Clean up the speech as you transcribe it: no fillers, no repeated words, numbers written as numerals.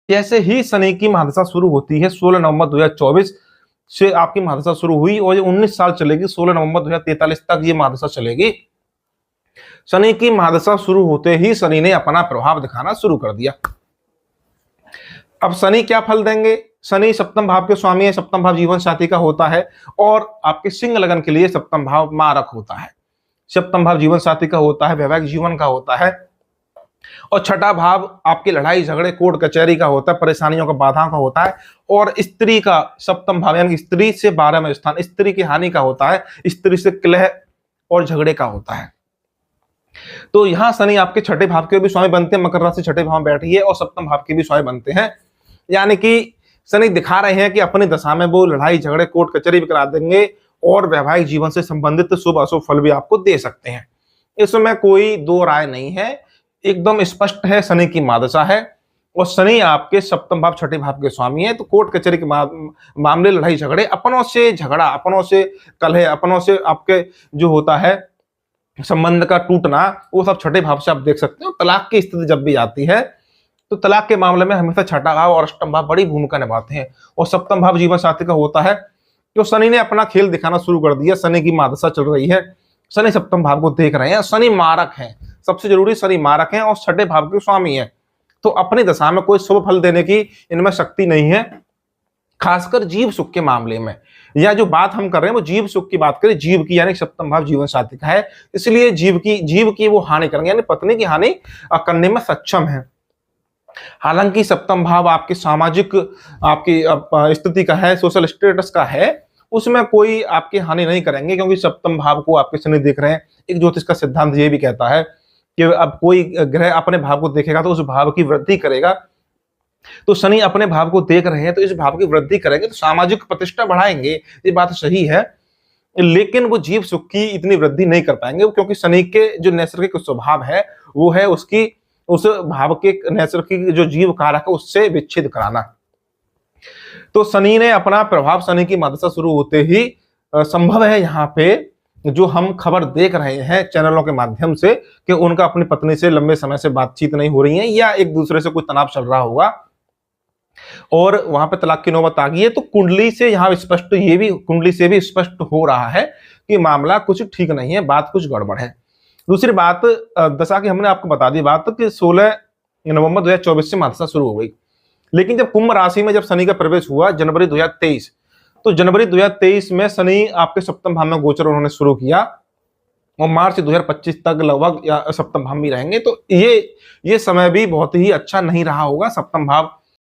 जैसे ही शनि की महादशा शुरू होती है 16 नवंबर 2024 से आपकी महादशा शुरू हुई और ये 19 साल चलेगी, 16 नवंबर 2043 तक ये महादशा चलेगी। शनि की महादशा शुरू होते ही शनि ने अपना प्रभाव दिखाना शुरू कर दिया। अब शनि क्या फल देंगे? शनि सप्तम भाव के स्वामी है, सप्तम भाव जीवन साथी का होता है और आपके सिंह लगन के लिए सप्तम भाव मारक होता है। सप्तम भाव जीवन साथी का होता है, वैवाहिक जीवन का होता है और छठा भाव आपकी लड़ाई झगड़े कोर्ट कचहरी का होता है, परेशानियों का बाधाओं का होता है और स्त्री का सप्तम भाव यानी स्त्री से 12वां स्थान स्त्री की हानि का होता है, स्त्री से कलह और झगड़े का होता है। तो यहां शनि आपके छठे भाव के भी स्वामी बनते हैं, मकर राशि छठे भाव में बैठी है और सप्तम भाव के भी स्वामी बनते हैं। यानी कि शनि दिखा रहे हैं कि अपनी दशा में वो लड़ाई झगड़े कोर्ट कचहरी भी करा देंगे और वैवाहिक जीवन से संबंधित शुभ अशुभ फल भी आपको दे सकते हैं। इसमें कोई दो राय नहीं है, एकदम स्पष्ट है। शनि की महादशा है और शनि आपके सप्तम भाव छठे भाव के स्वामी है, तो कोर्ट कचहरी के मामले लड़ाई झगड़े, अपनों से झगड़ा, अपनों से कलह, अपनों से आपके जो होता है संबंध का टूटना, वो सब छठे भाव से आप देख सकते हो। तलाक की स्थिति जब भी आती है तो तलाक के मामले में हमेशा छठा भाव और अष्टम भाव बड़ी भूमिका निभाते हैं और सप्तम भाव जीवन साथी का होता है। तो शनि ने अपना खेल दिखाना शुरू कर दिया। शनि की महादशा चल रही है, शनि सप्तम भाव को देख रहे हैं, शनि मारक हैं, सबसे जरूरी शनि मारक हैं और छठे भाव के स्वामी हैं। तो अपनी दशा में कोई शुभ फल देने की इनमें शक्ति नहीं है, खासकर जीव सुख के मामले में। या जो बात हम कर रहे हैं वो जीव सुख की बात करें, जीव की यानी सप्तम भाव जीवन साथी का है, इसलिए जीव की वो हानि करेंगे, यानी पत्नी की हानि करने में सक्षम है। हालांकि सप्तम भाव आपके सामाजिक आपकी स्थिति का है, सोशल स्टेटस का है, उसमें कोई आपकी हानि नहीं करेंगे क्योंकि सप्तम भाव को आपके शनि देख रहे हैं। एक ज्योतिष का सिद्धांत ये भी कहता है कि अब कोई ग्रह अपने भाव को देखेगा तो उस भाव की वृद्धि करेगा। तो शनि अपने भाव को देख रहे हैं तो इस भाव की वृद्धि करेंगे, तो सामाजिक प्रतिष्ठा बढ़ाएंगे, ये बात सही है। लेकिन वो जीव सुख की इतनी वृद्धि नहीं कर पाएंगे क्योंकि शनि के जो नैसर्गिक स्वभाव है वो है उसकी उस भाव के नैसर्गिक जो जीव कारक है उससे विच्छेद कराना। तो शनि ने अपना प्रभाव, शनि की महादशा शुरू होते ही संभव है यहाँ पे जो हम खबर देख रहे हैं चैनलों के माध्यम से कि उनका अपनी पत्नी से लंबे समय से बातचीत नहीं हो रही है या एक दूसरे से कोई तनाव चल रहा होगा और वहां पे तलाक की नौबत आ गई है। तो कुंडली से यहाँ स्पष्ट, ये भी कुंडली से भी स्पष्ट हो रहा है कि मामला कुछ ठीक नहीं है, बात कुछ गड़बड़ है। दूसरी बात, दशा की हमने आपको बता दी बात कि 16 नवंबर 2024 से महादशा शुरू हो गई, लेकिन जब कुंभ राशि में जब शनि का प्रवेश हुआ जनवरी 2023, तो जनवरी 2023 में शनि आपके सप्तम भाव में गोचर उन्होंने शुरू किया और मार्च 2025 तक लगभग या सप्तम भाव में रहेंगे। तो ये समय भी बहुत ही अच्छा नहीं रहा होगा। सप्तम भाव